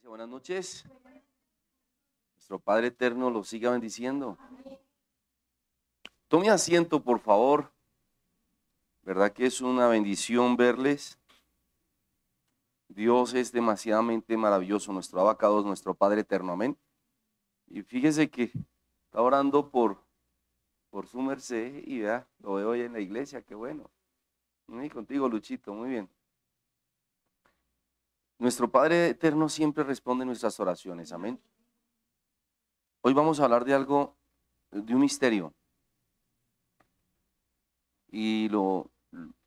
Buenas noches. Nuestro Padre Eterno los siga bendiciendo. Tome asiento, por favor. ¿Verdad que es una bendición verles? Dios es demasiadamente maravilloso, nuestro abacados, nuestro Padre Eterno. Amén. Y fíjese que está orando por su merced y vea, lo veo hoy en la iglesia, qué bueno. Y contigo, Luchito, muy bien. Nuestro Padre Eterno siempre responde nuestras oraciones. Amén. Hoy vamos a hablar de algo, de un misterio. Y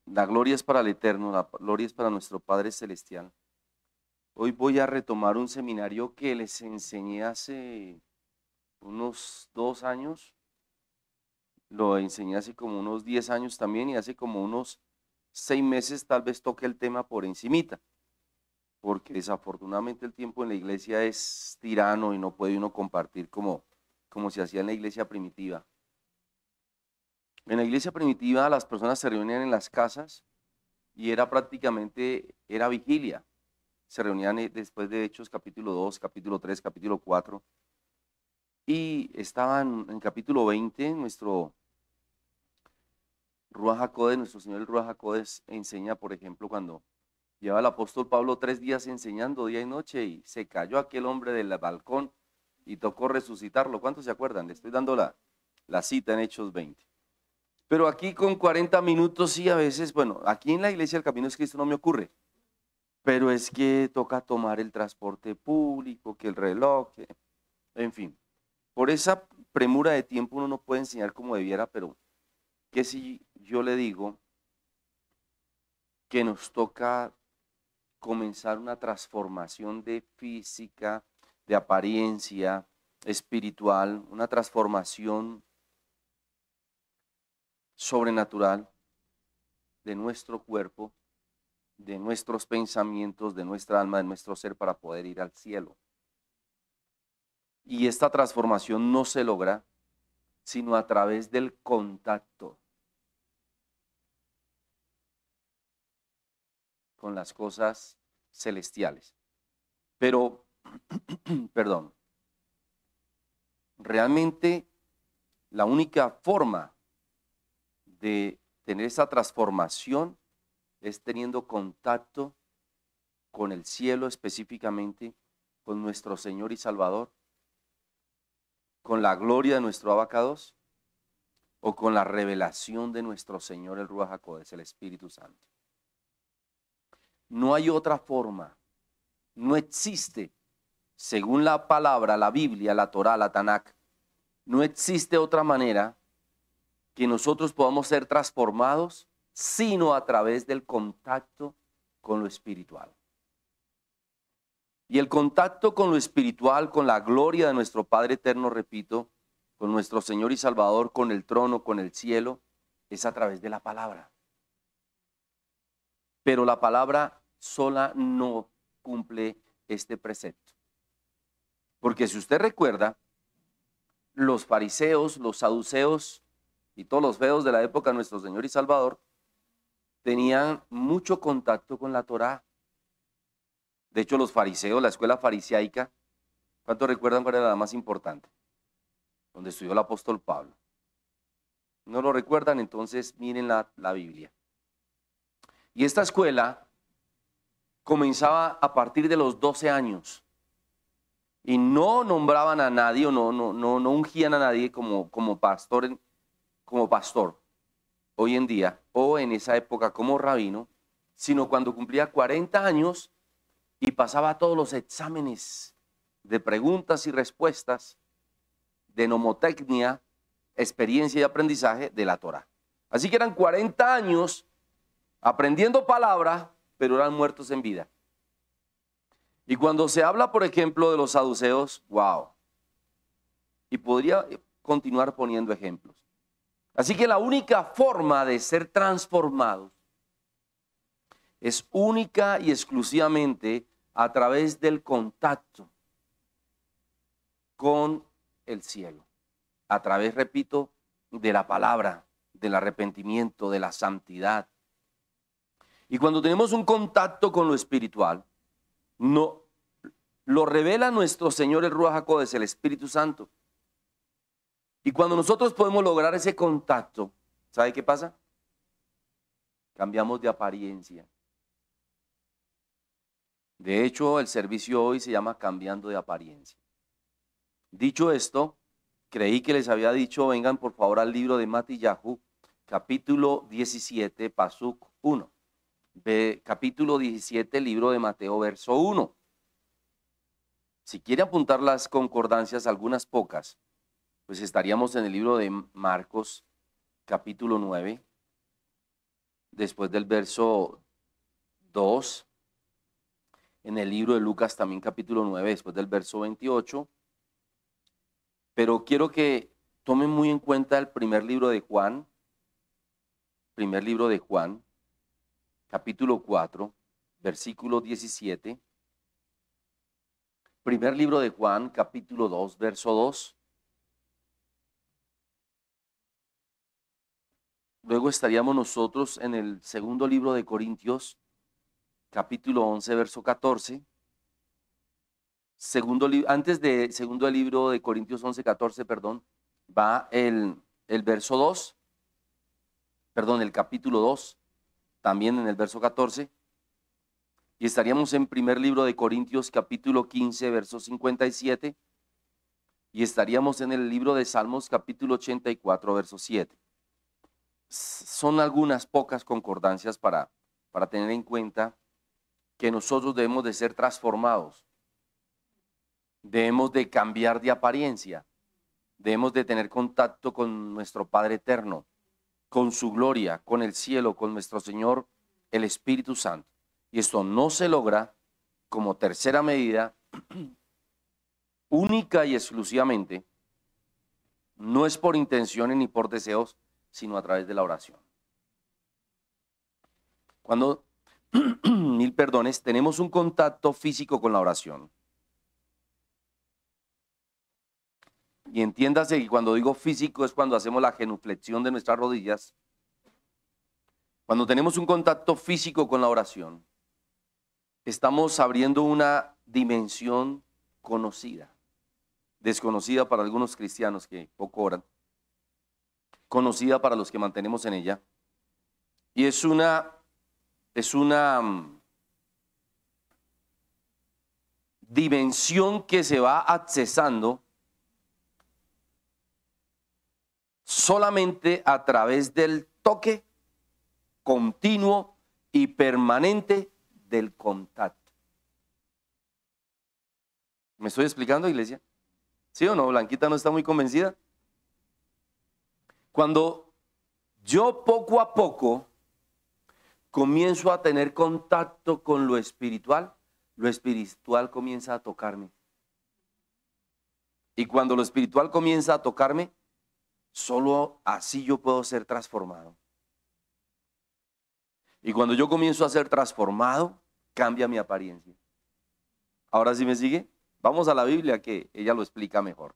la gloria es para el Eterno, la gloria es para nuestro Padre Celestial. Hoy voy a retomar un seminario que les enseñé hace unos 2 años. Lo enseñé hace como unos 10 años también, y hace como unos 6 meses tal vez toque el tema por encimita, porque desafortunadamente el tiempo en la iglesia es tirano y no puede uno compartir como se hacía en la iglesia primitiva. En la iglesia primitiva las personas se reunían en las casas y era vigilia. Se reunían después de Hechos capítulo 2, capítulo 3, capítulo 4. Y estaban en capítulo 20, nuestro Ruach HaKodesh, nuestro Señor el Ruach HaKodesh enseña, por ejemplo, cuando lleva el apóstol Pablo 3 días enseñando día y noche y se cayó aquel hombre del balcón y tocó resucitarlo. ¿Cuántos se acuerdan? Le estoy dando la cita en Hechos 20. Pero aquí con 40 minutos sí, a veces, bueno, aquí en la iglesia del Camino de Cristo no me ocurre, pero es que toca tomar el transporte público, que el reloj, en fin. Por esa premura de tiempo uno no puede enseñar como debiera, pero que si yo le digo que nos toca comenzar una transformación de física, de apariencia, espiritual, una transformación sobrenatural de nuestro cuerpo, de nuestros pensamientos, de nuestra alma, de nuestro ser para poder ir al cielo. Y esta transformación no se logra sino a través del contacto con las cosas celestiales. Pero, perdón, realmente la única forma de tener esa transformación es teniendo contacto con el cielo, específicamente con nuestro Señor y Salvador, con la gloria de nuestro abacados o con la revelación de nuestro Señor el Ruach HaKodesh, el Espíritu Santo. No hay otra forma, no existe, según la palabra, la Biblia, la Torá, la Tanakh, no existe otra manera que nosotros podamos ser transformados sino a través del contacto con lo espiritual. Y el contacto con lo espiritual, con la gloria de nuestro Padre Eterno, repito, con nuestro Señor y Salvador, con el trono, con el cielo, es a través de la palabra. Pero la palabra sola no cumple este precepto. Porque si usted recuerda, los fariseos, los saduceos y todos los feos de la época de nuestro Señor y Salvador tenían mucho contacto con la Torá. De hecho, los fariseos, la escuela farisaica, ¿cuántos recuerdan cuál era la más importante? Donde estudió el apóstol Pablo. ¿No lo recuerdan? Entonces miren la Biblia. Y esta escuela comenzaba a partir de los 12 años. Y no nombraban a nadie o no ungían a nadie como pastor hoy en día o en esa época como rabino, sino cuando cumplía 40 años y pasaba todos los exámenes de preguntas y respuestas de nomotecnia, experiencia y aprendizaje de la Torá. Así que eran 40 años aprendiendo palabra, pero eran muertos en vida. Y cuando se habla, por ejemplo, de los saduceos, wow. Y podría continuar poniendo ejemplos. Así que la única forma de ser transformados es única y exclusivamente a través del contacto con el cielo. A través, repito, de la palabra, del arrepentimiento, de la santidad. Y cuando tenemos un contacto con lo espiritual, no lo revela nuestro Señor el Ruach HaKodesh, el Espíritu Santo. Y cuando nosotros podemos lograr ese contacto, ¿sabe qué pasa? Cambiamos de apariencia. De hecho, el servicio hoy se llama Cambiando de Apariencia. Dicho esto, creí que les había dicho, vengan por favor al libro de Matillahu, capítulo 17, Pasuk 1. Capítulo 17, libro de Mateo, verso 1. Si quiere apuntar las concordancias, algunas pocas, pues estaríamos en el libro de Marcos, capítulo 9, después del verso 2. En el libro de Lucas también capítulo 9, después del verso 28. Pero quiero que tomen muy en cuenta el primer libro de Juan, capítulo 4, versículo 17. Primer libro de Juan, capítulo 2, verso 2. Luego estaríamos nosotros en el segundo libro de Corintios, capítulo 11, verso 14. Antes de segundo libro de Corintios 11, 14, perdón, va el verso 2, perdón, el capítulo 2, también en el verso 14. Y estaríamos en primer libro de Corintios, capítulo 15, verso 57. Y estaríamos en el libro de Salmos, capítulo 84, verso 7. Son algunas pocas concordancias para tener en cuenta que nosotros debemos de ser transformados. Debemos de cambiar de apariencia, debemos de tener contacto con nuestro Padre eterno, con su gloria, con el cielo, con nuestro Señor, el Espíritu Santo. Y esto no se logra como tercera medida, única y exclusivamente, no es por intenciones ni por deseos, sino a través de la oración. Cuando, mil perdones, tenemos un contacto físico con la oración. Y entiéndase que cuando digo físico es cuando hacemos la genuflexión de nuestras rodillas. Cuando tenemos un contacto físico con la oración, estamos abriendo una dimensión conocida, desconocida para algunos cristianos que poco oran, conocida para los que mantenemos en ella. Y es una dimensión que se va accesando solamente a través del toque continuo y permanente del contacto. ¿Me estoy explicando, iglesia? ¿Sí o no? Blanquita no está muy convencida. Cuando yo poco a poco comienzo a tener contacto con lo espiritual comienza a tocarme. Y cuando lo espiritual comienza a tocarme, solo así yo puedo ser transformado. Y cuando yo comienzo a ser transformado, cambia mi apariencia. ¿Ahora sí me sigue? Vamos a la Biblia que ella lo explica mejor.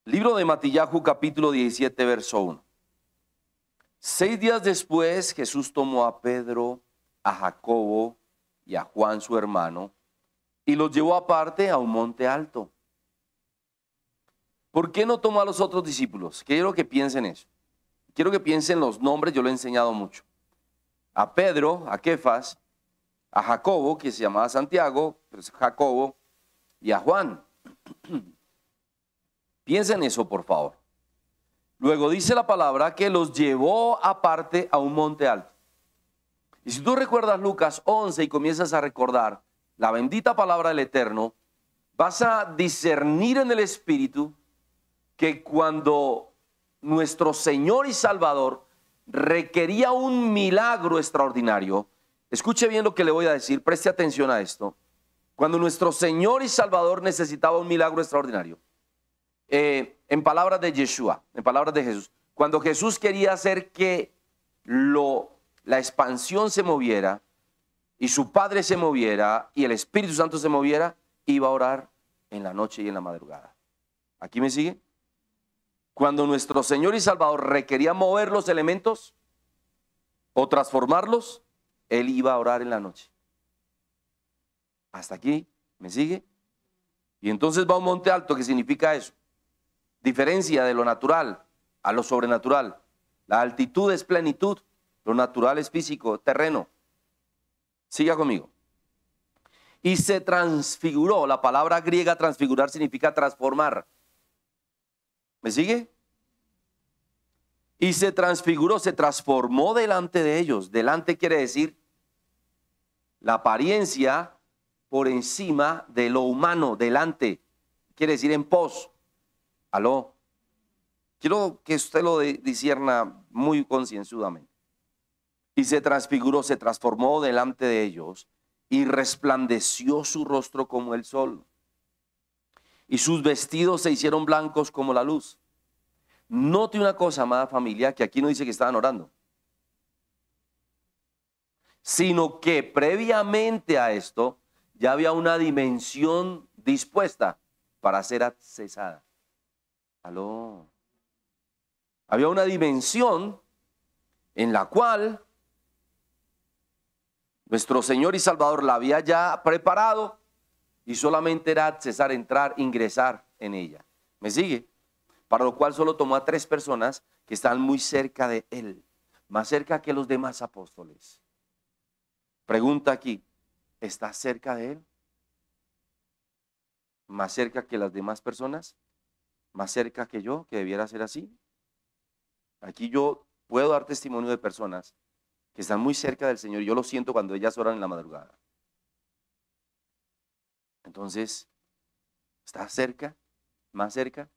Libro de Matillahu, capítulo 17, verso 1. 6 días después, Jesús tomó a Pedro, a Jacobo y a Juan su hermano y los llevó aparte a un monte alto. ¿Por qué no tomó a los otros discípulos? Quiero que piensen eso. Quiero que piensen los nombres, yo lo he enseñado mucho. A Pedro, a Kefas, a Jacobo, que se llamaba Santiago, pero es Jacobo, y a Juan. Piensen eso, por favor. Luego dice la palabra que los llevó aparte a un monte alto. Y si tú recuerdas Lucas 11 y comienzas a recordar la bendita palabra del Eterno, vas a discernir en el Espíritu que cuando nuestro Señor y Salvador requería un milagro extraordinario, escuche bien lo que le voy a decir, preste atención a esto. Cuando nuestro Señor y Salvador necesitaba un milagro extraordinario, en palabras de Yeshua, en palabras de Jesús, cuando Jesús quería hacer que la expansión se moviera y su Padre se moviera y el Espíritu Santo se moviera, iba a orar en la noche y en la madrugada. ¿Aquí me sigue? Cuando nuestro Señor y Salvador requería mover los elementos o transformarlos, Él iba a orar en la noche. Hasta aquí, ¿me sigue? Y entonces va a un monte alto. ¿Qué significa eso? Diferencia de lo natural a lo sobrenatural. La altitud es plenitud, lo natural es físico, terreno. Siga conmigo. Y se transfiguró. La palabra griega transfigurar significa transformar. ¿Me sigue? Y se transfiguró, se transformó delante de ellos. Delante quiere decir la apariencia por encima de lo humano. Delante quiere decir en pos. Aló. Quiero que usted lo discierna muy concienzudamente. Y se transfiguró, se transformó delante de ellos y resplandeció su rostro como el sol. Y sus vestidos se hicieron blancos como la luz. Note una cosa, amada familia, que aquí no dice que estaban orando, sino que previamente a esto ya había una dimensión dispuesta para ser accesada. Aló. Había una dimensión en la cual nuestro Señor y Salvador la había ya preparado y solamente era accesar, entrar, ingresar en ella. ¿Me sigue? Para lo cual solo tomó a 3 personas que están muy cerca de Él, más cerca que los demás apóstoles. Pregunta aquí, ¿estás cerca de Él? ¿Más cerca que las demás personas? ¿Más cerca que yo, que debiera ser así? Aquí yo puedo dar testimonio de personas que están muy cerca del Señor. Yo lo siento cuando ellas oran en la madrugada. Entonces, ¿estás cerca? ¿Más cerca?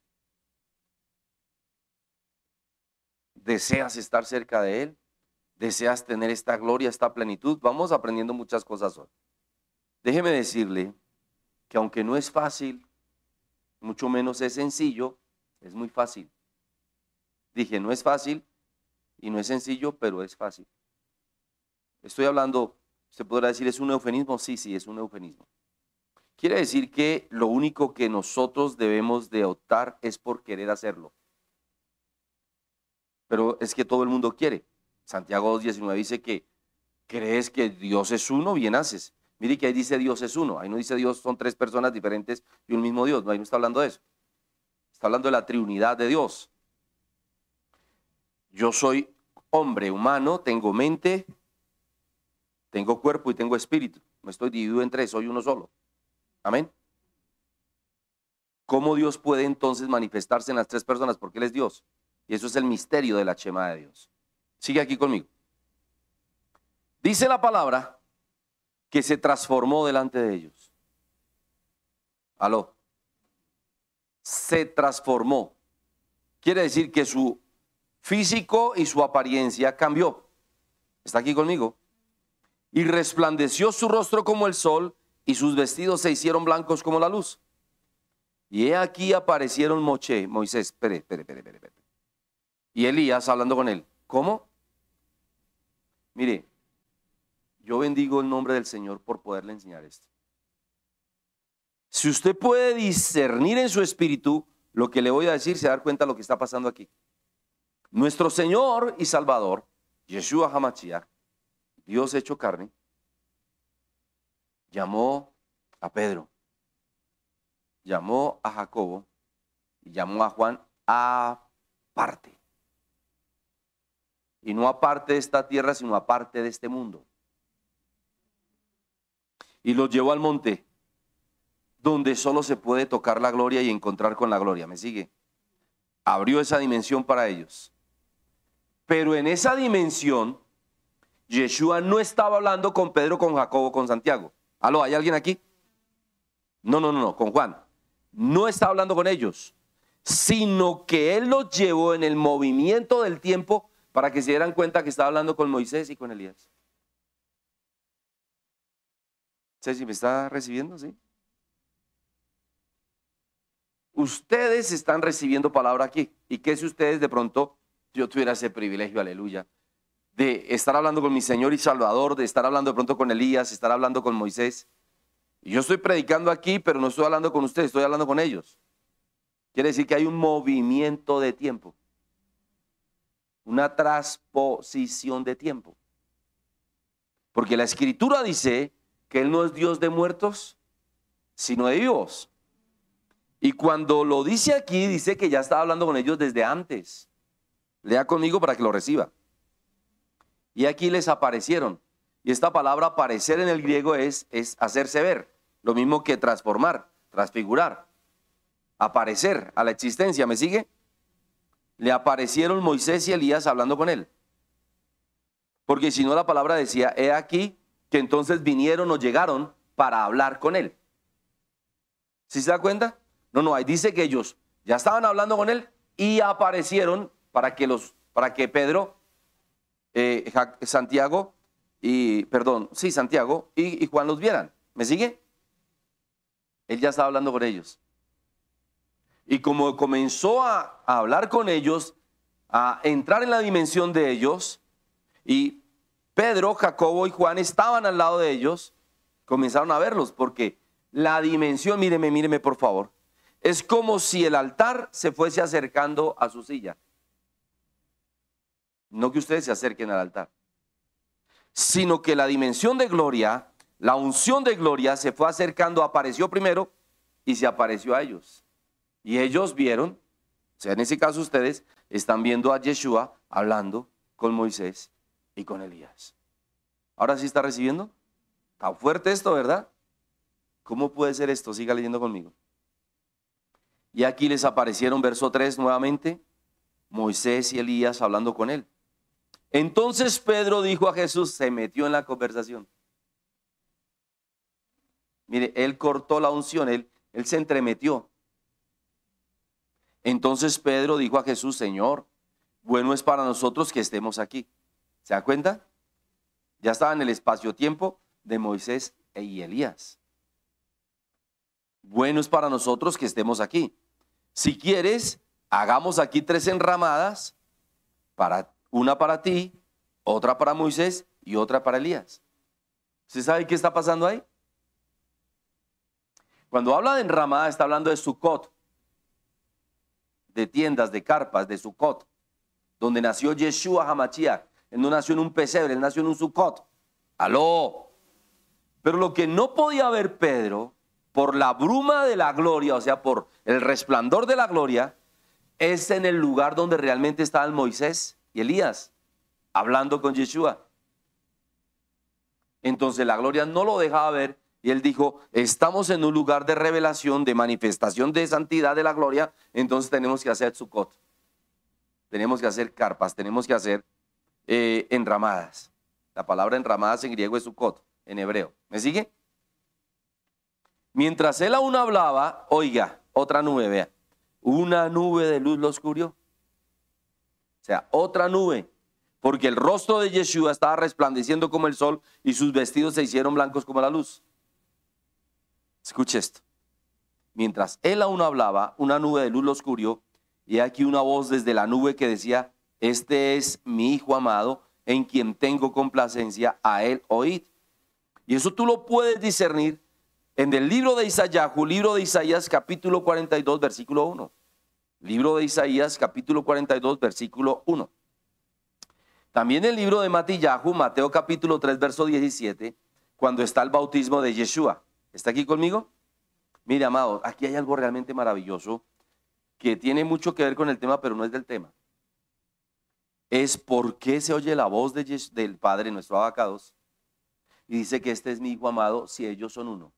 ¿Deseas estar cerca de Él? ¿Deseas tener esta gloria, esta plenitud? Vamos aprendiendo muchas cosas hoy. Déjeme decirle que aunque no es fácil, mucho menos es sencillo, es muy fácil. Dije, no es fácil y no es sencillo, pero es fácil. Estoy hablando, usted podrá decir, ¿es un eufemismo? Sí, es un eufemismo. Quiere decir que lo único que nosotros debemos de optar es por querer hacerlo. Pero es que todo el mundo quiere. Santiago 2:19 dice que crees que Dios es uno, bien haces. Mire que ahí dice Dios es uno. Ahí no dice Dios son 3 personas diferentes y un mismo Dios. No, ahí no está hablando de eso. Está hablando de la triunidad de Dios. Yo soy hombre humano, tengo mente, tengo cuerpo y tengo espíritu. No estoy dividido en 3, soy uno solo. Amén. ¿Cómo Dios puede entonces manifestarse en las 3 personas? Porque Él es Dios. Y eso es el misterio de la Shema de Dios. Sigue aquí conmigo. Dice la palabra que se transformó delante de ellos. Aló. Se transformó. Quiere decir que su físico y su apariencia cambió. ¿Está aquí conmigo? Y resplandeció su rostro como el sol y sus vestidos se hicieron blancos como la luz. Y he aquí aparecieron Moisés, espere. Y Elías hablando con él. ¿Cómo? Mire, yo bendigo el nombre del Señor por poderle enseñar esto. Si usted puede discernir en su espíritu lo que le voy a decir, se da cuenta de lo que está pasando aquí. Nuestro Señor y Salvador, Yeshua HaMashiach, Dios hecho carne, llamó a Pedro, llamó a Jacobo y llamó a Juan aparte. Y no aparte de esta tierra, sino aparte de este mundo. Y los llevó al monte, donde solo se puede tocar la gloria y encontrar con la gloria. ¿Me sigue? Abrió esa dimensión para ellos. Pero en esa dimensión, Yeshua no estaba hablando con Pedro, con Jacobo, con Santiago. ¿Aló, hay alguien aquí? No, con Juan. No está hablando con ellos, sino que Él los llevó en el movimiento del tiempo para que se dieran cuenta que estaba hablando con Moisés y con Elías. ¿Sí, si me está recibiendo? ¿Sí? Ustedes están recibiendo palabra aquí. ¿Y qué si ustedes de pronto, yo tuviera ese privilegio, aleluya, de estar hablando con mi Señor y Salvador, de estar hablando de pronto con Elías, estar hablando con Moisés? Y yo estoy predicando aquí, pero no estoy hablando con ustedes, estoy hablando con ellos. Quiere decir que hay un movimiento de tiempo, una transposición de tiempo. Porque la Escritura dice que Él no es Dios de muertos, sino de vivos. Y cuando lo dice aquí, dice que ya estaba hablando con ellos desde antes. Lea conmigo para que lo reciba. Y aquí les aparecieron. Y esta palabra aparecer en el griego es hacerse ver. Lo mismo que transformar, transfigurar. Aparecer a la existencia, ¿me sigue? Le aparecieron Moisés y Elías hablando con él. Porque si no la palabra decía, he aquí que entonces vinieron o llegaron para hablar con él. ¿Sí se da cuenta? No, ahí dice que ellos ya estaban hablando con él y aparecieron para que Pedro, Santiago y Juan los vieran. ¿Me sigue? Él ya estaba hablando con ellos. Y como comenzó a hablar con ellos, a entrar en la dimensión de ellos, y Pedro, Jacobo y Juan estaban al lado de ellos, comenzaron a verlos, porque la dimensión, míreme por favor, es como si el altar se fuese acercando a su silla. No que ustedes se acerquen al altar, sino que la dimensión de gloria, la unción de gloria se fue acercando, apareció primero y se apareció a ellos. Y ellos vieron, o sea, en ese caso ustedes están viendo a Yeshua hablando con Moisés y con Elías. ¿Ahora sí está recibiendo? Está fuerte esto, ¿verdad? ¿Cómo puede ser esto? Siga leyendo conmigo. Y aquí les aparecieron, verso 3 nuevamente, Moisés y Elías hablando con él. Entonces Pedro dijo a Jesús, se metió en la conversación. Mire, él cortó la unción, él se entremetió. Entonces Pedro dijo a Jesús, Señor, bueno es para nosotros que estemos aquí. ¿Se da cuenta? Ya estaba en el espacio-tiempo de Moisés y Elías. Bueno es para nosotros que estemos aquí. Si quieres, hagamos aquí 3 enramadas, una para ti, otra para Moisés y otra para Elías. ¿Usted sabe qué está pasando ahí? Cuando habla de enramada, está hablando de Sucot, de tiendas, de carpas, de Sucot, donde nació Yeshua Hamashiach. Él no nació en un pesebre, él nació en un Sucot. ¡Aló! Pero lo que no podía ver Pedro, por la bruma de la gloria, o sea, por el resplandor de la gloria, es en el lugar donde realmente estaban Moisés y Elías, hablando con Yeshua. Entonces la gloria no lo dejaba ver y él dijo, estamos en un lugar de revelación, de manifestación de santidad de la gloria, entonces tenemos que hacer Sucot, tenemos que hacer carpas, tenemos que hacer enramadas. La palabra enramadas en griego es Sucot, en hebreo. ¿Me sigue? Mientras él aún hablaba, oiga, otra nube, vea, una nube de luz los cubrió. O sea, otra nube, porque el rostro de Yeshua estaba resplandeciendo como el sol y sus vestidos se hicieron blancos como la luz. Escuche esto. Mientras él aún hablaba, una nube de luz los cubrió, y aquí una voz desde la nube que decía, este es mi hijo amado, en quien tengo complacencia, a él oíd. Y eso tú lo puedes discernir en el libro de Isaías, capítulo 42, versículo 1. Libro de Isaías, capítulo 42, versículo 1. También el libro de Mateo, capítulo 3, verso 17, cuando está el bautismo de Yeshua. ¿Está aquí conmigo? Mire, amados, aquí hay algo realmente maravilloso que tiene mucho que ver con el tema, pero no es del tema. Es por qué se oye la voz del Padre, nuestro abacados, y dice que este es mi hijo amado, si ellos son uno.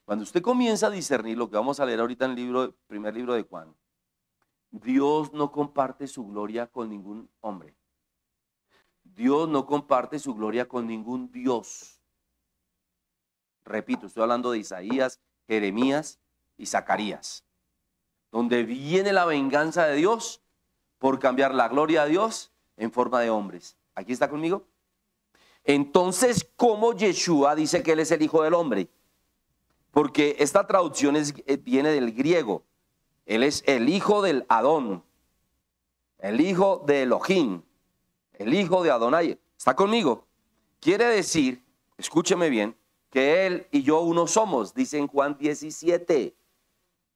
Cuando usted comienza a discernir lo que vamos a leer ahorita en el primer libro de Juan, Dios no comparte su gloria con ningún hombre. Dios no comparte su gloria con ningún Dios. Repito, estoy hablando de Isaías, Jeremías y Zacarías, donde viene la venganza de Dios por cambiar la gloria de Dios en forma de hombres. ¿Aquí está conmigo? Entonces, ¿cómo Yeshua dice que él es el hijo del hombre? Porque esta traducción viene del griego. Él es el hijo del Adón, el hijo de Elohim, el hijo de Adonai. ¿Está conmigo? Quiere decir, escúcheme bien, que él y yo uno somos, dice en Juan 17.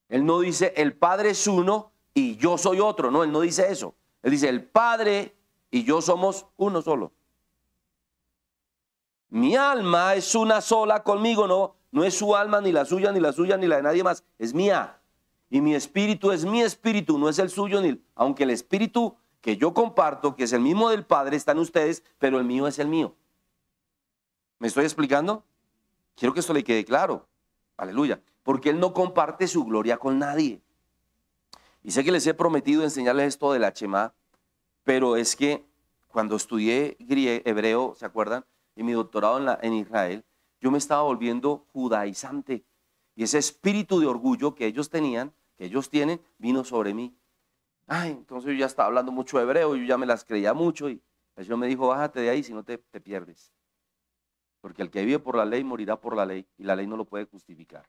Él no dice el Padre es uno y yo soy otro. No, él no dice eso. Él dice el Padre y yo somos uno solo. Mi alma es una sola conmigo, no es su alma, ni la suya, ni la suya, ni la de nadie más, es mía. Y mi espíritu es mi espíritu, no es el suyo, aunque el espíritu que yo comparto, que es el mismo del Padre, está en ustedes, pero el mío es el mío. ¿Me estoy explicando? Quiero que esto le quede claro. Aleluya. Porque Él no comparte su gloria con nadie. Y sé que les he prometido enseñarles esto de la Shema, pero es que cuando estudié hebreo, ¿se acuerdan? Y mi doctorado en Israel, yo me estaba volviendo judaizante. Y ese espíritu de orgullo que ellos tenían, que ellos tienen, vino sobre mí. Ay, entonces yo ya estaba hablando mucho hebreo, yo ya me las creía mucho y el Señor me dijo, bájate de ahí si no te pierdes. Porque el que vive por la ley morirá por la ley y la ley no lo puede justificar.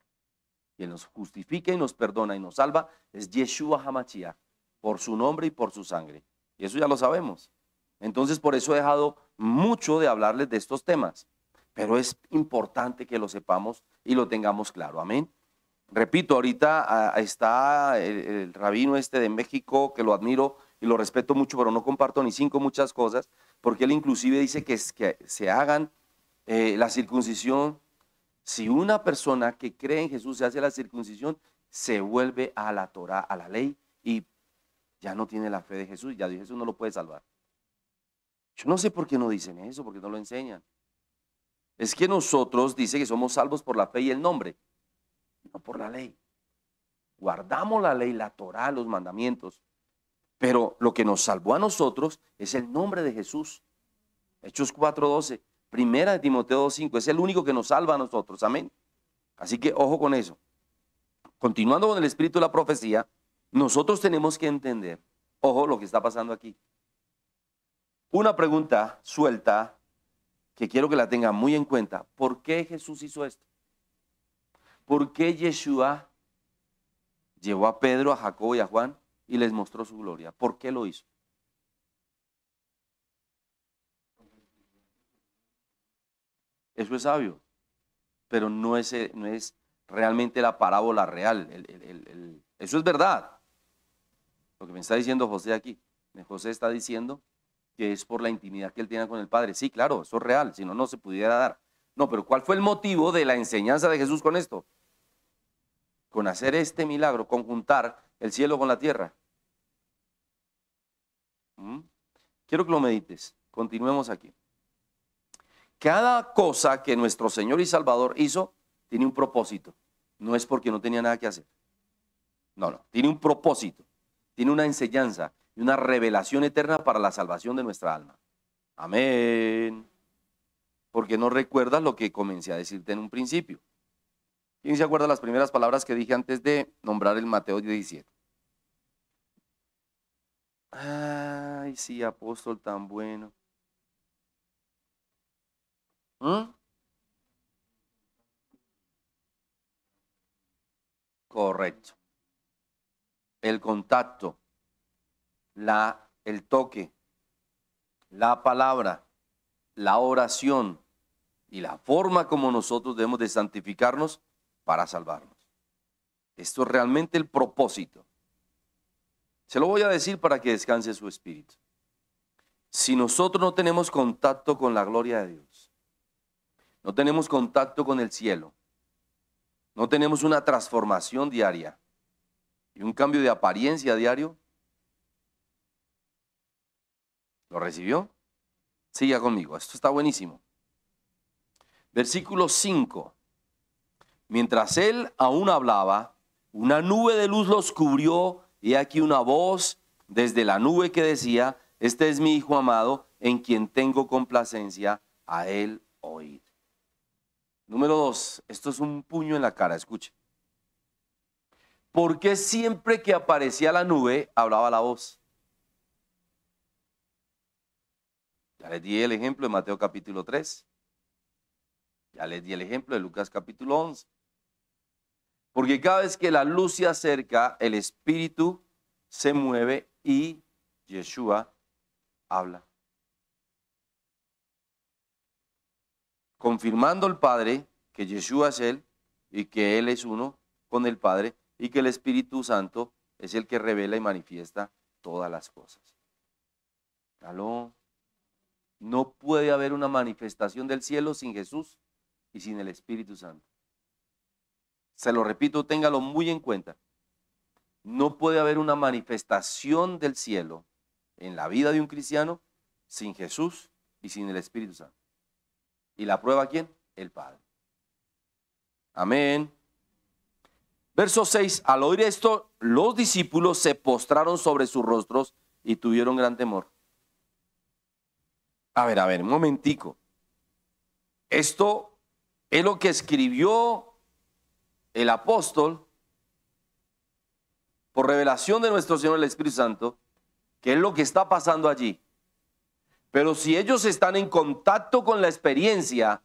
Quien nos justifica y nos perdona y nos salva es Yeshua HaMashiach, por su nombre y por su sangre. Y eso ya lo sabemos. Entonces por eso he dejado mucho de hablarles de estos temas. Pero es importante que lo sepamos y lo tengamos claro. Amén. Repito, ahorita está el rabino este de México, que lo admiro y lo respeto mucho, pero no comparto ni cinco muchas cosas, porque él inclusive dice que se hagan la circuncisión. Si una persona que cree en Jesús se hace la circuncisión, se vuelve a la Torá, a la ley, y ya no tiene la fe de Jesús, ya Jesús no lo puede salvar. Yo no sé por qué no dicen eso, porque no lo enseñan. Es que nosotros dice que somos salvos por la fe y el nombre, no por la ley. Guardamos la ley, la Torá, los mandamientos, pero lo que nos salvó a nosotros es el nombre de Jesús. Hechos 4:12, primera de Timoteo 2:5, es el único que nos salva a nosotros, amén. Así que ojo con eso. Continuando con el espíritu de la profecía, nosotros tenemos que entender, ojo lo que está pasando aquí. Una pregunta suelta que quiero que la tengan muy en cuenta. ¿Por qué Jesús hizo esto? ¿Por qué Yeshua llevó a Pedro, a Jacobo y a Juan y les mostró su gloria? ¿Por qué lo hizo? Eso es sabio, pero no es realmente la parábola real. Eso es verdad. Lo que me está diciendo José aquí. José está diciendo que es por la intimidad que él tiene con el Padre. Sí, claro, eso es real, si no, no se pudiera dar. No, pero ¿cuál fue el motivo de la enseñanza de Jesús con esto? Con hacer este milagro, conjuntar el cielo con la tierra. Quiero que lo medites. Continuemos aquí. Cada cosa que nuestro Señor y Salvador hizo tiene un propósito. No es porque no tenía nada que hacer. No, tiene un propósito. Tiene una enseñanza y una revelación eterna para la salvación de nuestra alma. Amén. Porque no recuerdas lo que comencé a decirte en un principio. ¿Quién se acuerda las primeras palabras que dije antes de nombrar el Mateo 17? Ay, sí, apóstol tan bueno. Correcto. El contacto, el toque, la palabra, la oración y la forma como nosotros debemos de santificarnos para salvarnos. Esto es realmente el propósito. Se lo voy a decir para que descanse su espíritu. Si nosotros no tenemos contacto con la gloria de Dios, no tenemos contacto con el cielo, no tenemos una transformación diaria y un cambio de apariencia diario, ¿lo recibió? Siga conmigo, esto está buenísimo. Versículo 5. Mientras él aún hablaba, una nube de luz los cubrió y aquí una voz desde la nube que decía, este es mi Hijo amado, en quien tengo complacencia, a él oíd. Número 2, esto es un puño en la cara, escuche. ¿Por qué siempre que aparecía la nube hablaba la voz? Ya les di el ejemplo de Mateo capítulo 3. Ya les di el ejemplo de Lucas capítulo 11. Porque cada vez que la luz se acerca, el Espíritu se mueve y Yeshua habla. Confirmando el Padre que Yeshua es Él y que Él es uno con el Padre y que el Espíritu Santo es el que revela y manifiesta todas las cosas. ¿Aló? No puede haber una manifestación del cielo sin Jesús y sin el Espíritu Santo. Se lo repito, téngalo muy en cuenta. No puede haber una manifestación del cielo en la vida de un cristiano sin Jesús y sin el Espíritu Santo. ¿Y la prueba quién? El Padre. Amén. Verso 6. Al oír esto, los discípulos se postraron sobre sus rostros y tuvieron gran temor. A ver, un momentico. Esto es lo que escribió el apóstol por revelación de nuestro Señor el Espíritu Santo, que es lo que está pasando allí. Pero si ellos están en contacto con la experiencia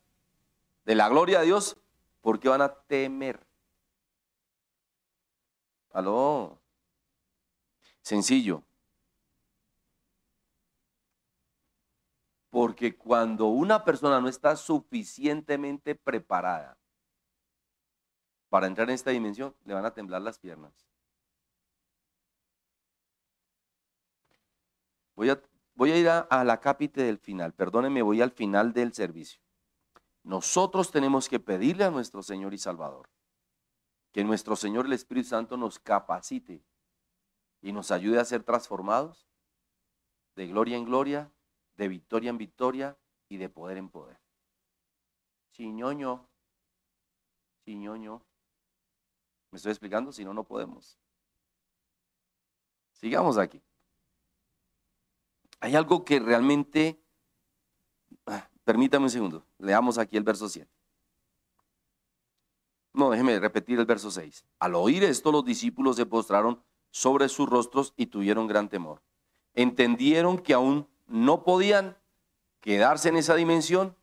de la gloria de Dios, ¿por qué van a temer? ¿Aló? Sencillo. Porque cuando una persona no está suficientemente preparada para entrar en esta dimensión, le van a temblar las piernas. Voy a ir a la cápite del final. Perdónenme, voy al final del servicio. Nosotros tenemos que pedirle a nuestro Señor y Salvador que nuestro Señor el Espíritu Santo nos capacite y nos ayude a ser transformados de gloria en gloria, de victoria en victoria y de poder en poder. Chiñoño. ¿Me estoy explicando? Si no, no podemos. Sigamos aquí. Hay algo que realmente... Permítame un segundo. Leamos aquí el verso 7. No, déjeme repetir el verso 6. Al oír esto, los discípulos se postraron sobre sus rostros y tuvieron gran temor. Entendieron que aún no podían quedarse en esa dimensión,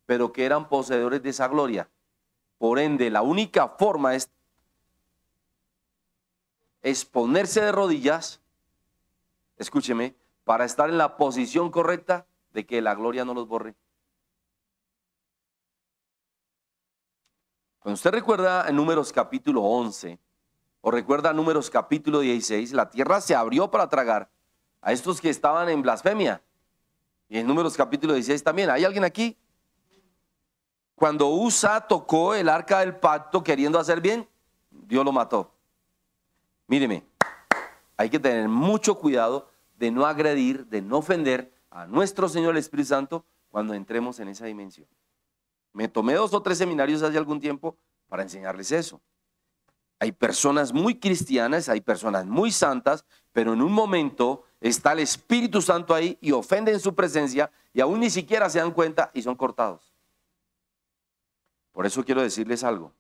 pero que eran poseedores de esa gloria. Por ende, la única forma es ponerse de rodillas, escúcheme, para estar en la posición correcta de que la gloria no los borre. Cuando usted recuerda en Números capítulo 11, o recuerda Números capítulo 16, la tierra se abrió para tragar a estos que estaban en blasfemia. Y en Números capítulo 16 también. ¿Hay alguien aquí? Cuando Usa tocó el arca del pacto queriendo hacer bien, Dios lo mató. Míreme, hay que tener mucho cuidado de no agredir, de no ofender a nuestro Señor el Espíritu Santo cuando entremos en esa dimensión. Me tomé 2 o 3 seminarios hace algún tiempo para enseñarles eso. Hay personas muy cristianas, hay personas muy santas, pero en un momento está el Espíritu Santo ahí y ofenden su presencia y aún ni siquiera se dan cuenta y son cortados. Por eso quiero decirles algo.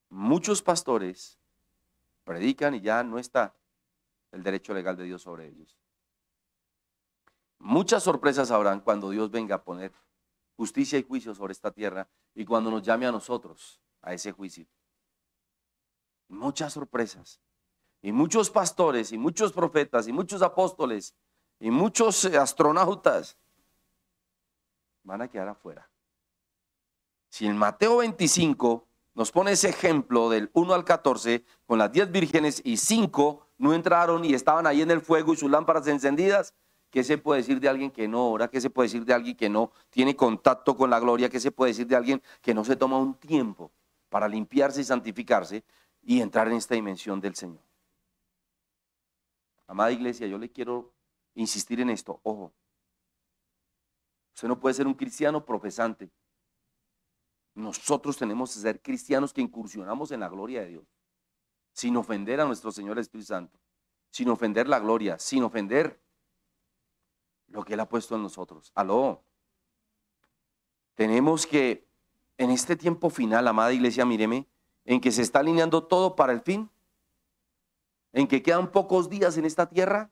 Muchos pastores predican y ya no está el derecho legal de Dios sobre ellos. Muchas sorpresas habrán cuando Dios venga a poner justicia y juicio sobre esta tierra y cuando nos llame a nosotros a ese juicio. Muchas sorpresas. Y muchos pastores y muchos profetas y muchos apóstoles y muchos astronautas van a quedar afuera. Si en Mateo 25 nos pone ese ejemplo del 1 al 14 con las 10 vírgenes y 5 no entraron y estaban ahí en el fuego y sus lámparas encendidas, ¿qué se puede decir de alguien que no ora? ¿Qué se puede decir de alguien que no tiene contacto con la gloria? ¿Qué se puede decir de alguien que no se toma un tiempo para limpiarse y santificarse y entrar en esta dimensión del Señor? Amada iglesia, yo le quiero insistir en esto. Ojo, usted no puede ser un cristiano profesante. Nosotros tenemos que ser cristianos que incursionamos en la gloria de Dios, sin ofender a nuestro Señor Espíritu Santo, sin ofender la gloria, sin ofender lo que Él ha puesto en nosotros. Aló. Tenemos que, en este tiempo final, amada iglesia, míreme, en que se está alineando todo para el fin, en que quedan pocos días en esta tierra,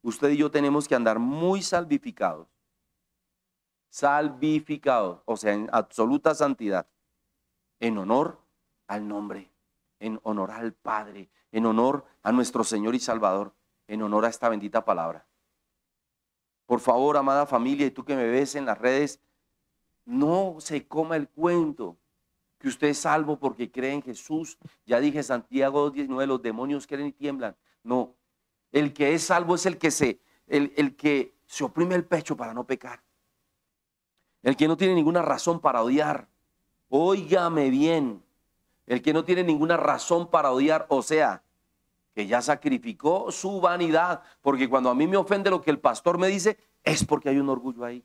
usted y yo tenemos que andar muy salvificados, o sea, en absoluta santidad, en honor al nombre, en honor al Padre, en honor a nuestro Señor y Salvador, en honor a esta bendita palabra. Por favor, amada familia, y tú que me ves en las redes, no se coma el cuento que usted es salvo porque cree en Jesús. Ya dije Santiago 2:19, los demonios creen y tiemblan. No, el que es salvo es el que se oprime el pecho para no pecar. El que no tiene ninguna razón para odiar. Óigame bien. El que no tiene ninguna razón para odiar, o sea, que ya sacrificó su vanidad. Porque cuando a mí me ofende lo que el pastor me dice, es porque hay un orgullo ahí.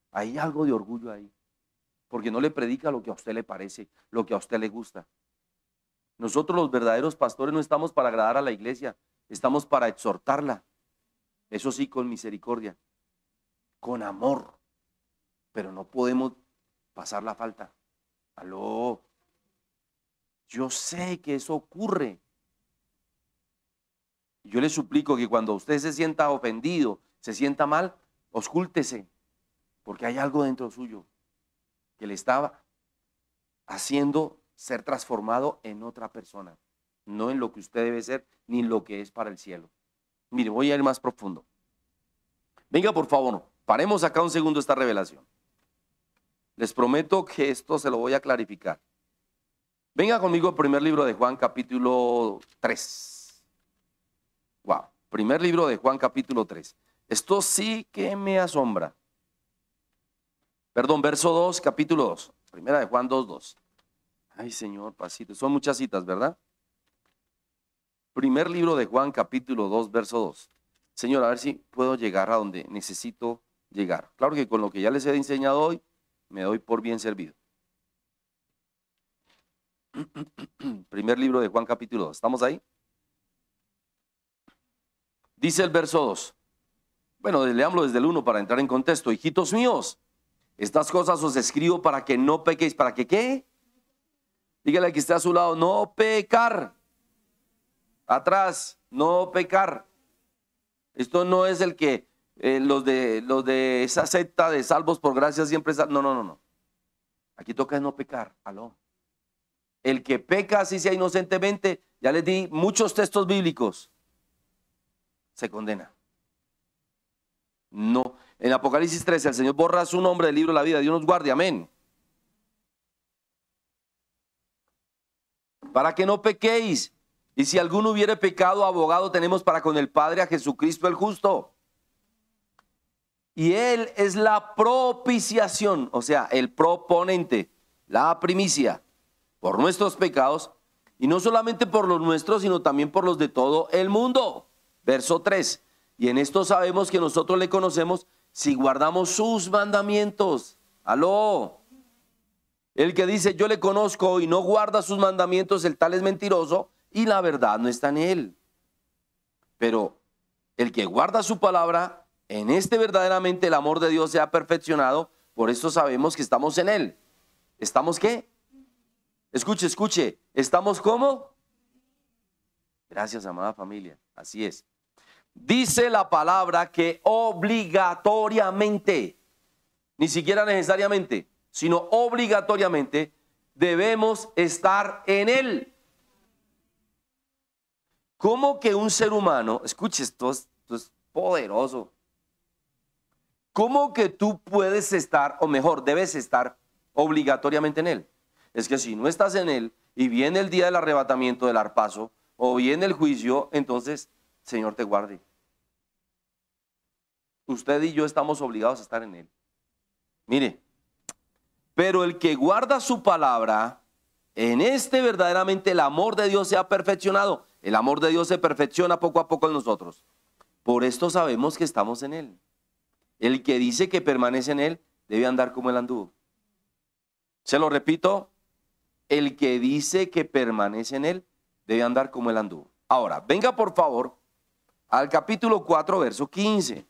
Hay algo de orgullo ahí. Porque no le predica lo que a usted le parece, lo que a usted le gusta. Nosotros los verdaderos pastores no estamos para agradar a la iglesia, estamos para exhortarla. Eso sí, con misericordia, con amor. Pero no podemos pasar la falta. Aló. Yo sé que eso ocurre. Yo le suplico que cuando usted se sienta ofendido, se sienta mal, oscúltese, porque hay algo dentro suyo que le estaba haciendo ser transformado en otra persona, no en lo que usted debe ser, ni en lo que es para el cielo. Mire, voy a ir más profundo. Venga, por favor, paremos acá un segundo esta revelación. Les prometo que esto se lo voy a clarificar. Venga conmigo al primer libro de Juan, capítulo 3. Wow, primer libro de Juan, capítulo 3. Esto sí que me asombra. Perdón, verso 2, capítulo 2. Primera de Juan 2:2. Ay, Señor, pasito. Son muchas citas, ¿verdad? Primer libro de Juan, capítulo 2, verso 2. Señor, a ver si puedo llegar a donde necesito llegar. Claro que con lo que ya les he enseñado hoy, me doy por bien servido. Primer libro de Juan, capítulo 2. ¿Estamos ahí? Dice el verso 2. Bueno, leámoslo desde el 1 para entrar en contexto. Hijitos míos, estas cosas os escribo para que no pequéis. ¿Para que qué? Dígale que esté a su lado, no pecar. Atrás, no pecar. Esto no es el que los de esa secta de salvos por gracia siempre. No. Aquí toca no pecar. Aló. El que peca así sea inocentemente, ya les di muchos textos bíblicos, se condena. No. En Apocalipsis 13, el Señor borra su nombre del libro de la vida. Dios nos guarde. Amén. Para que no pequéis. Y si alguno hubiere pecado, abogado tenemos para con el Padre a Jesucristo el justo. Y Él es la propiciación, o sea, el proponente, la primicia, por nuestros pecados. Y no solamente por los nuestros, sino también por los de todo el mundo. Verso 3. Y en esto sabemos que nosotros le conocemos si guardamos sus mandamientos. Aló. El que dice yo le conozco y no guarda sus mandamientos, el tal es mentiroso y la verdad no está en él. Pero el que guarda su palabra, en este verdaderamente el amor de Dios se ha perfeccionado, por esto sabemos que estamos en él. ¿Estamos qué? Escuche, ¿estamos cómo? Gracias, amada familia, así es. Dice la palabra que obligatoriamente, ni siquiera necesariamente, sino obligatoriamente debemos estar en él. ¿Cómo que un ser humano, escuche, esto es poderoso, cómo que tú puedes estar, o mejor, debes estar obligatoriamente en él? Es que si no estás en él y viene el día del arrebatamiento del arpazo o viene el juicio, entonces, Señor te guarde. Usted y yo estamos obligados a estar en él. Mire, pero el que guarda su palabra, en este verdaderamente el amor de Dios se ha perfeccionado. El amor de Dios se perfecciona poco a poco en nosotros. Por esto sabemos que estamos en él. El que dice que permanece en él debe andar como él anduvo. Se lo repito, el que dice que permanece en él debe andar como él anduvo. Ahora, venga por favor al capítulo 4, verso 15.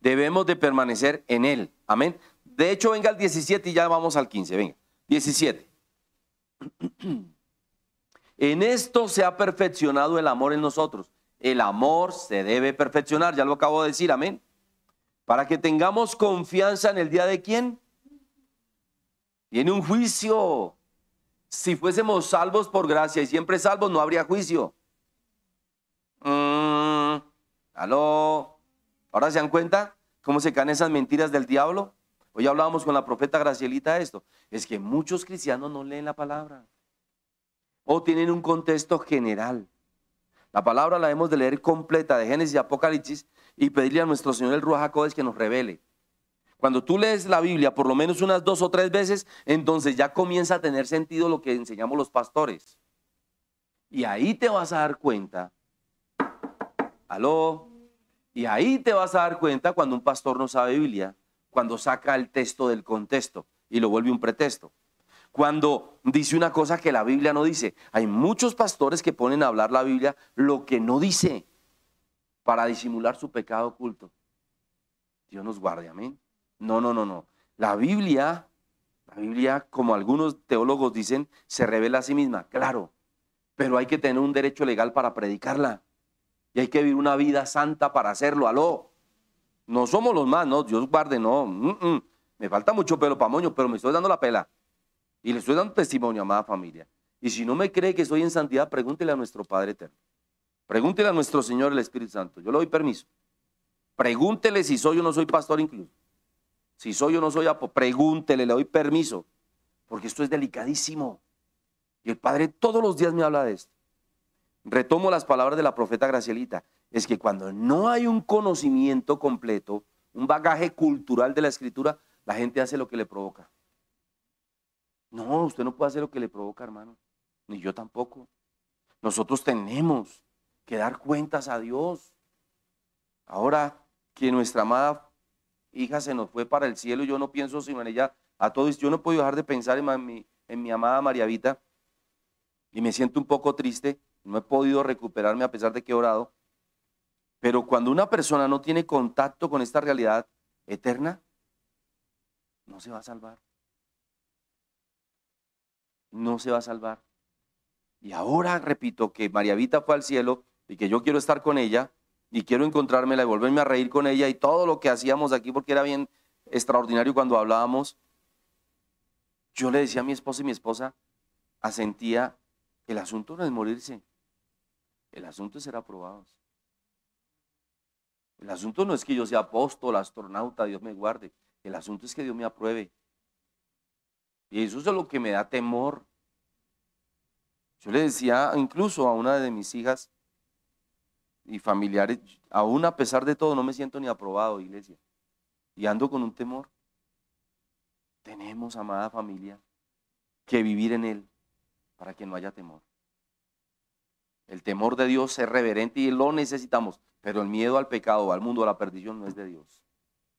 Debemos de permanecer en él. Amén. De hecho, venga al 17 y ya vamos al 15. Venga, 17. En esto se ha perfeccionado el amor en nosotros. El amor se debe perfeccionar, ya lo acabo de decir, amén. Para que tengamos confianza en el día de ¿quién? Viene un juicio. Si fuésemos salvos por gracia y siempre salvos, no habría juicio. ¿Aló? ¿Ahora se dan cuenta cómo se caen esas mentiras del diablo? Hoy hablábamos con la profeta Gracielita de esto. Es que muchos cristianos no leen la palabra o tienen un contexto general. La palabra la hemos de leer completa de Génesis y Apocalipsis y pedirle a nuestro Señor el Ruach HaKodesh que nos revele. Cuando tú lees la Biblia por lo menos unas 2 o 3 veces, entonces ya comienza a tener sentido lo que enseñamos los pastores. Y ahí te vas a dar cuenta, aló, y ahí te vas a dar cuenta cuando un pastor no sabe Biblia, cuando saca el texto del contexto y lo vuelve un pretexto. Cuando dice una cosa que la Biblia no dice. Hay muchos pastores que ponen a hablar la Biblia lo que no dice para disimular su pecado oculto. Dios nos guarde, amén. No. La Biblia, como algunos teólogos dicen, se revela a sí misma, claro, pero hay que tener un derecho legal para predicarla y hay que vivir una vida santa para hacerlo, aló. No somos los más, no, Dios guarde, no. Me falta mucho pelo para moño, pero me estoy dando la pela y le estoy dando testimonio, amada familia. Y si no me cree que estoy en santidad, pregúntele a nuestro Padre Eterno. Pregúntele a nuestro Señor el Espíritu Santo. Yo le doy permiso. Pregúntele si soy o no soy pastor incluso. Si soy o no soy apóstol, pregúntele, le doy permiso. Porque esto es delicadísimo. Y el Padre todos los días me habla de esto. Retomo las palabras de la profeta Gracielita. Es que cuando no hay un conocimiento completo, un bagaje cultural de la Escritura, la gente hace lo que le provoca. No, usted no puede hacer lo que le provoca, hermano. Ni yo tampoco. Nosotros tenemos que dar cuentas a Dios. Ahora que nuestra amada hija se nos fue para el cielo, yo no pienso sino en ella a todos. Yo no puedo dejar de pensar en mi amada María Vita y me siento un poco triste. No he podido recuperarme a pesar de que he orado. Pero cuando una persona no tiene contacto con esta realidad eterna, no se va a salvar. No se va a salvar. Y ahora repito que María Vita fue al cielo y que yo quiero estar con ella y quiero encontrármela y volverme a reír con ella y todo lo que hacíamos aquí, porque era bien extraordinario cuando hablábamos. Yo le decía a mi esposa y mi esposa asentía, el asunto no es morirse, el asunto es ser aprobados. El asunto no es que yo sea apóstol, astronauta, Dios me guarde. El asunto es que Dios me apruebe. Y eso es lo que me da temor. Yo le decía incluso a una de mis hijas y familiares, aún a pesar de todo no me siento ni aprobado, iglesia. Y ando con un temor. Tenemos, amada familia, que vivir en Él para que no haya temor. El temor de Dios es reverente y lo necesitamos, pero el miedo al pecado, al mundo, a la perdición no es de Dios.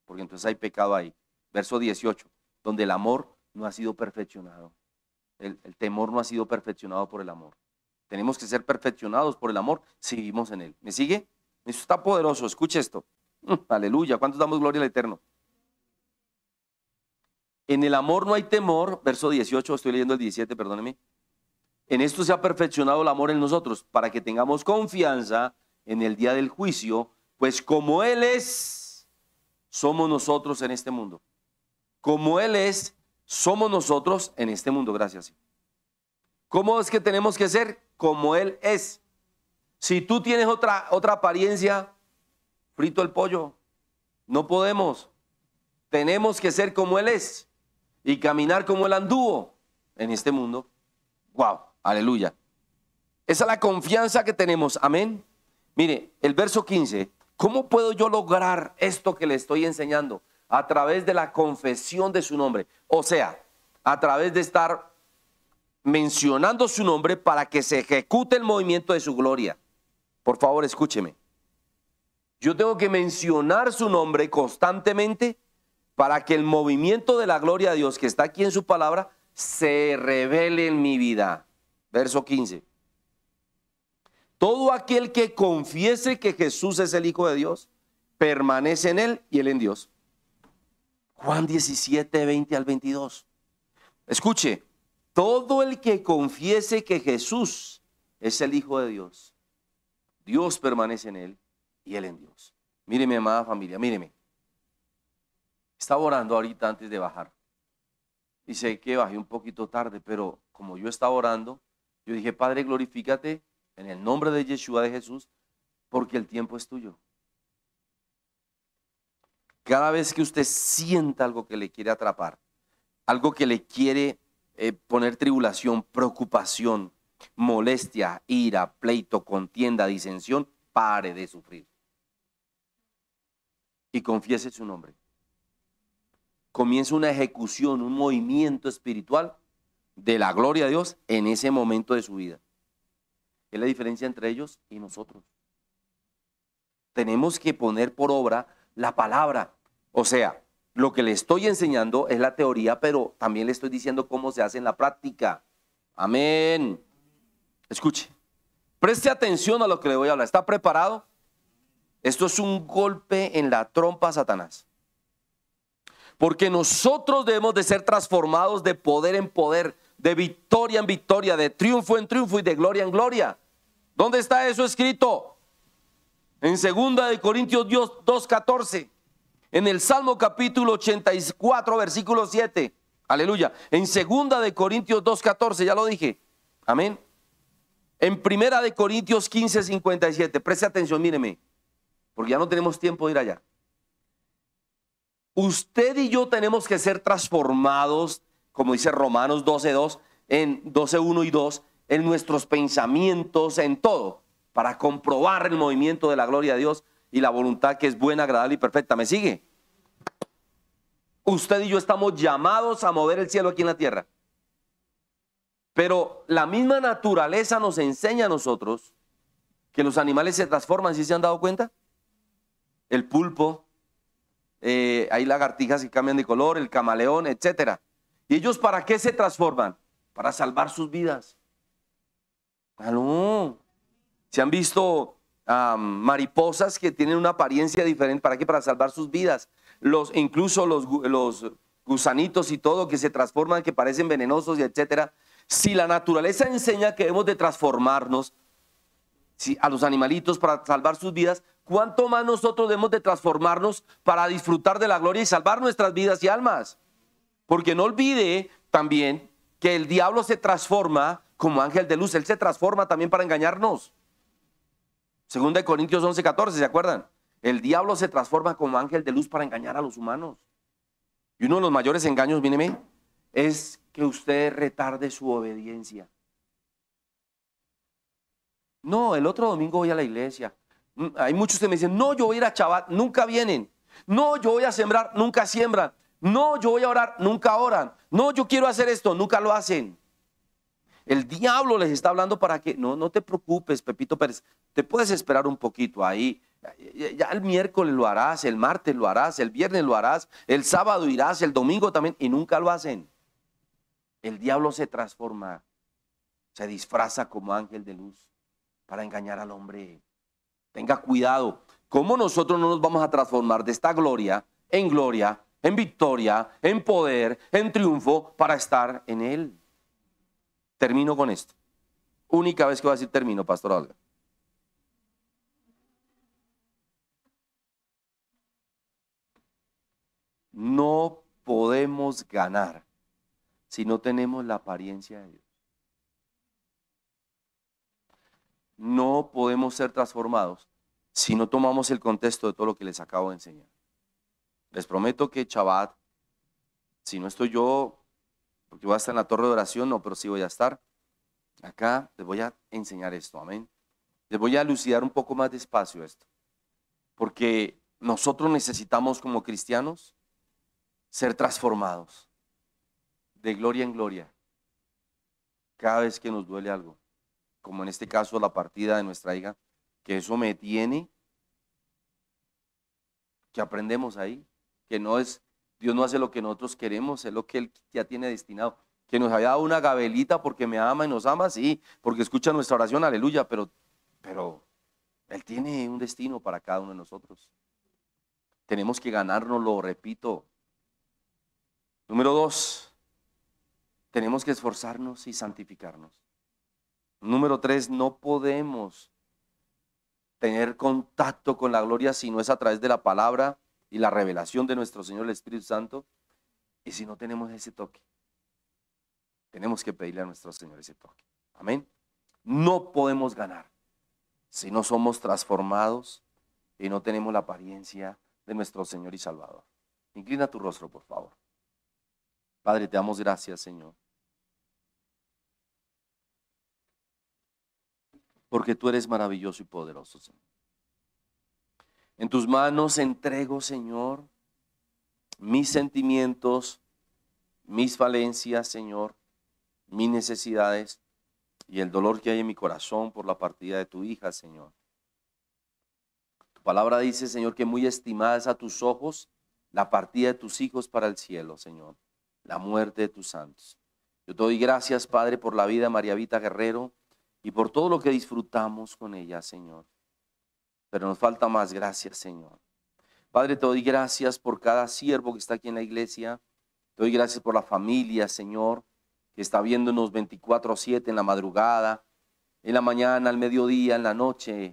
Porque entonces hay pecado ahí. Verso 18, donde el amor no ha sido perfeccionado. El temor no ha sido perfeccionado por el amor. Tenemos que ser perfeccionados por el amor si vivimos en Él. ¿Me sigue? Esto está poderoso, escuche esto. Aleluya, ¿cuántos damos gloria al Eterno? En el amor no hay temor, verso 18, estoy leyendo el 17, perdóneme. En esto se ha perfeccionado el amor en nosotros, para que tengamos confianza en el día del juicio, pues como Él es, somos nosotros en este mundo. Como Él es, somos nosotros en este mundo, gracias. ¿Cómo es que tenemos que ser? Como Él es. Si tú tienes otra apariencia, frito el pollo. No podemos. Tenemos que ser como Él es y caminar como Él anduvo en este mundo. ¡Wow! Aleluya. Esa es la confianza que tenemos. Amén. Mire, el verso 15. ¿Cómo puedo yo lograr esto que le estoy enseñando? A través de la confesión de su nombre. O sea, a través de estar mencionando su nombre para que se ejecute el movimiento de su gloria. Por favor, escúcheme. Yo tengo que mencionar su nombre constantemente para que el movimiento de la gloria de Dios que está aquí en su palabra se revele en mi vida. Verso 15. Todo aquel que confiese que Jesús es el Hijo de Dios, permanece en Él y Él en Dios. Juan 17, 20 al 22. Escuche, todo el que confiese que Jesús es el Hijo de Dios, Dios permanece en Él y Él en Dios. Míreme, amada familia, míreme. Estaba orando ahorita antes de bajar. Y sé que bajé un poquito tarde, pero como yo estaba orando, yo dije, Padre, glorifícate en el nombre de Yeshua de Jesús, porque el tiempo es tuyo. Cada vez que usted sienta algo que le quiere atrapar, algo que le quiere poner tribulación, preocupación, molestia, ira, pleito, contienda, disensión, pare de sufrir. Y confiese su nombre. Comienza una ejecución, un movimiento espiritual de la gloria de Dios en ese momento de su vida. Es la diferencia entre ellos y nosotros. Tenemos que poner por obra la palabra. O sea, lo que le estoy enseñando es la teoría, pero también le estoy diciendo cómo se hace en la práctica. Amén. Escuche, preste atención a lo que le voy a hablar. ¿Está preparado? Esto es un golpe en la trompa a Satanás. Porque nosotros debemos de ser transformados de poder en poder, de victoria en victoria, de triunfo en triunfo y de gloria en gloria. ¿Dónde está eso escrito? En 2 de Corintios 2:14. En el Salmo capítulo 84, versículo 7. Aleluya. En 2 de Corintios 2:14, ya lo dije. Amén. En 1 de Corintios 15:57. Preste atención, míreme. Porque ya no tenemos tiempo de ir allá. Usted y yo tenemos que ser transformados, como dice Romanos 12:2, en 12:1 y 2, en nuestros pensamientos, en todo, para comprobar el movimiento de la gloria de Dios y la voluntad que es buena, agradable y perfecta. ¿Me sigue? Usted y yo estamos llamados a mover el cielo aquí en la tierra. Pero la misma naturaleza nos enseña a nosotros que los animales se transforman. ¿Sí se han dado cuenta? El pulpo, hay lagartijas que cambian de color, el camaleón, etcétera. ¿Y ellos para qué se transforman? Para salvar sus vidas. Ah, no. Se han visto mariposas que tienen una apariencia diferente. ¿Para qué? Para salvar sus vidas. Incluso los gusanitos y todo que se transforman, que parecen venenosos y etcétera. Si la naturaleza enseña que debemos de transformarnos a los animalitos para salvar sus vidas, ¿cuánto más nosotros debemos de transformarnos para disfrutar de la gloria y salvar nuestras vidas y almas? Porque no olvide también que el diablo se transforma como ángel de luz. Él se transforma también para engañarnos. 2 Corintios 11:14, ¿se acuerdan? El diablo se transforma como ángel de luz para engañar a los humanos. Y uno de los mayores engaños, míreme, es que usted retarde su obediencia. No, el otro domingo voy a la iglesia. Hay muchos que me dicen, no, yo voy a ir a Shabbat, nunca vienen. No, yo voy a sembrar, nunca siembran. No, yo voy a orar, nunca oran. No, yo quiero hacer esto, nunca lo hacen. El diablo les está hablando para que, no te preocupes, Pepito Pérez, te puedes esperar un poquito ahí. Ya el miércoles lo harás, el martes lo harás, el viernes lo harás, el sábado irás, el domingo también, y nunca lo hacen. El diablo se transforma, se disfraza como ángel de luz para engañar al hombre. Tenga cuidado. ¿Cómo nosotros no nos vamos a transformar de esta gloria, en victoria, en poder, en triunfo, para estar en él? Termino con esto. Única vez que voy a decir termino, Pastor Olga. No podemos ganar si no tenemos la apariencia de Dios. No podemos ser transformados si no tomamos el contexto de todo lo que les acabo de enseñar. Les prometo que Shabbat, si no estoy yo, porque voy a estar en la torre de oración, no, pero sí voy a estar acá, les voy a enseñar esto, amén. Les voy a elucidar un poco más despacio esto, porque nosotros necesitamos como cristianos ser transformados de gloria en gloria cada vez que nos duele algo, como en este caso la partida de nuestra hija, que eso me tiene, que aprendemos ahí, que no es, Dios no hace lo que nosotros queremos, es lo que Él ya tiene destinado. Que nos haya dado una gabelita porque me ama y nos ama, sí, porque escucha nuestra oración, aleluya, pero Él tiene un destino para cada uno de nosotros. Tenemos que ganárnoslo, repito. Número 2, tenemos que esforzarnos y santificarnos. Número 3, no podemos tener contacto con la gloria si no es a través de la palabra y la revelación de nuestro Señor el Espíritu Santo, y si no tenemos ese toque. Tenemos que pedirle a nuestro Señor ese toque. Amén. No podemos ganar si no somos transformados y no tenemos la apariencia de nuestro Señor y Salvador. Inclina tu rostro, por favor. Padre, te damos gracias, Señor. porque tú eres maravilloso y poderoso, Señor. En tus manos entrego, Señor, mis sentimientos, mis falencias, Señor, mis necesidades y el dolor que hay en mi corazón por la partida de tu hija, Señor. Tu palabra dice, Señor, que muy estimada es a tus ojos la partida de tus hijos para el cielo, Señor, la muerte de tus santos. Yo te doy gracias, Padre, por la vida de María Vita Guerrero y por todo lo que disfrutamos con ella, Señor. Pero nos falta más, gracias, Señor. Padre, te doy gracias por cada siervo que está aquí en la iglesia. Te doy gracias por la familia, Señor, que está viéndonos 24/7 en la madrugada, en la mañana, al mediodía, en la noche,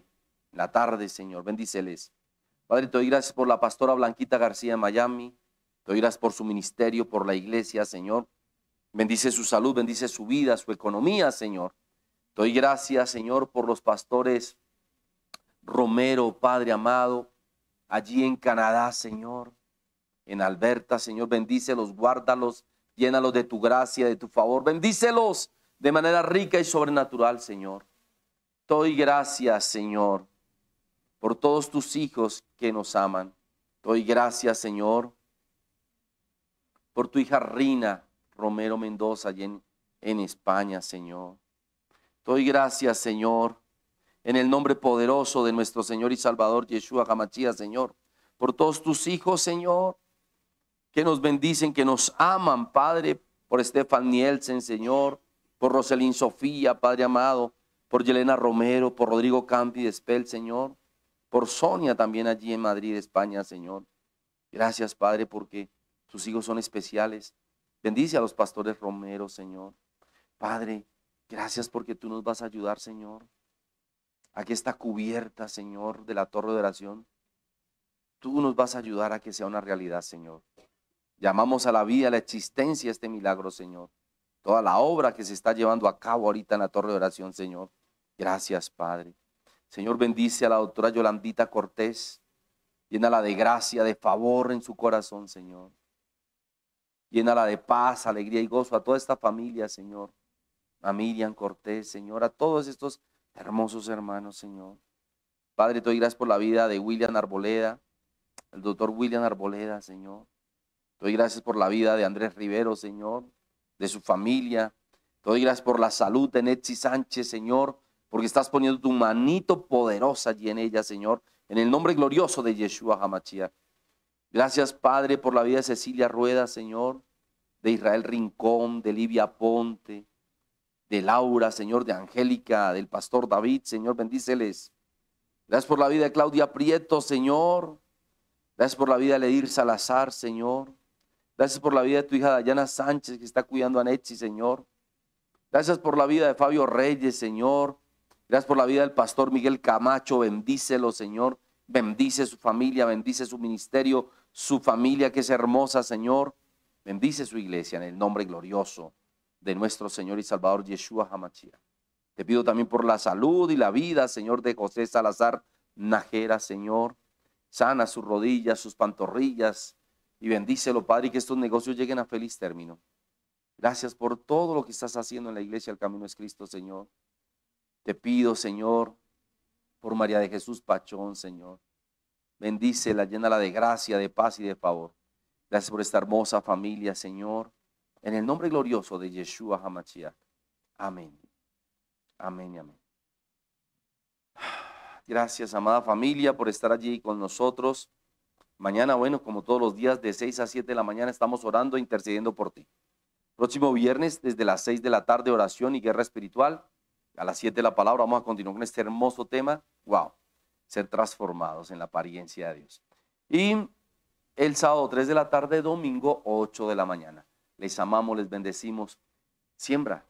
en la tarde, Señor. Bendíceles. Padre, te doy gracias por la pastora Blanquita García de Miami. Te doy gracias por su ministerio, por la iglesia, Señor. Bendice su salud, bendice su vida, su economía, Señor. Te doy gracias, Señor, por los pastores Romero, Padre amado, allí en Canadá, Señor, en Alberta, Señor, bendícelos, guárdalos, llénalos de tu gracia, de tu favor, bendícelos de manera rica y sobrenatural, Señor. Te doy gracias, Señor, por todos tus hijos que nos aman. Te doy gracias, Señor, por tu hija Rina Romero Mendoza, allí en España, Señor. Te doy gracias, Señor, en el nombre poderoso de nuestro Señor y Salvador Yeshua HaMashiach, Señor, por todos tus hijos, Señor, que nos bendicen, que nos aman, Padre, por Estefan Nielsen, Señor, por Roselín Sofía, Padre amado, por Yelena Romero, por Rodrigo Campi de Espel, Señor, por Sonia también allí en Madrid, España, Señor. Gracias, Padre, porque tus hijos son especiales. Bendice a los pastores Romero, Señor. Padre, gracias porque tú nos vas a ayudar, Señor. Aquí está cubierta, Señor, de la torre de oración. Tú nos vas a ayudar a que sea una realidad, Señor. Llamamos a la vida, a la existencia este milagro, Señor. Toda la obra que se está llevando a cabo ahorita en la torre de oración, Señor. Gracias, Padre. Señor, bendice a la doctora Yolandita Cortés. Llénala de gracia, de favor en su corazón, Señor. Llénala de paz, alegría y gozo a toda esta familia, Señor. A Miriam Cortés, Señor, a todos estos hermosos hermanos, Señor. Padre, te doy gracias por la vida de William Arboleda, el doctor William Arboleda, Señor. Te doy gracias por la vida de Andrés Rivero, Señor, de su familia. Te doy gracias por la salud de Netzi Sánchez, Señor, porque estás poniendo tu manito poderosa allí en ella, Señor, en el nombre glorioso de Yeshua HaMashiach. Gracias, Padre, por la vida de Cecilia Rueda, Señor, de Israel Rincón, de Livia Ponte, de Laura, Señor, de Angélica, del pastor David, Señor, bendíceles. Gracias por la vida de Claudia Prieto, Señor. Gracias por la vida de Ledir Salazar, Señor. Gracias por la vida de tu hija Dayana Sánchez, que está cuidando a Netzi, Señor. Gracias por la vida de Fabio Reyes, Señor. Gracias por la vida del pastor Miguel Camacho. Bendícelo, Señor. Bendice su familia, bendice su ministerio, su familia que es hermosa, Señor. Bendice su iglesia en el nombre glorioso de nuestro Señor y Salvador Yeshua HaMashiach. Te pido también por la salud y la vida, Señor, de José Salazar Najera, Señor. Sana sus rodillas, sus pantorrillas y bendícelo, Padre, y que estos negocios lleguen a feliz término. Gracias por todo lo que estás haciendo en la iglesia El Camino es Cristo, Señor. Te pido, Señor, por María de Jesús Pachón, Señor. Bendícela, llénala de gracia, de paz y de favor. Gracias por esta hermosa familia, Señor. En el nombre glorioso de Yeshua HaMashiach. Amén. Amén y amén. Gracias, amada familia, por estar allí con nosotros. Mañana, bueno, como todos los días, de 6 a 7 de la mañana, estamos orando e intercediendo por ti. Próximo viernes, desde las 6 de la tarde, oración y guerra espiritual. A las 7 de la palabra, vamos a continuar con este hermoso tema. Wow, ser transformados en la apariencia de Dios. Y el sábado, 3 de la tarde, domingo, 8 de la mañana. Les amamos, les bendecimos. Siembra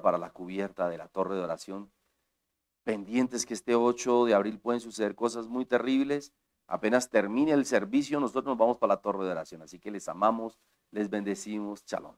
para la cubierta de la torre de oración. Pendientes que este 8 de abril pueden suceder cosas muy terribles. Apenas termine el servicio, nosotros nos vamos para la torre de oración. Así que les amamos, les bendecimos. Shalom.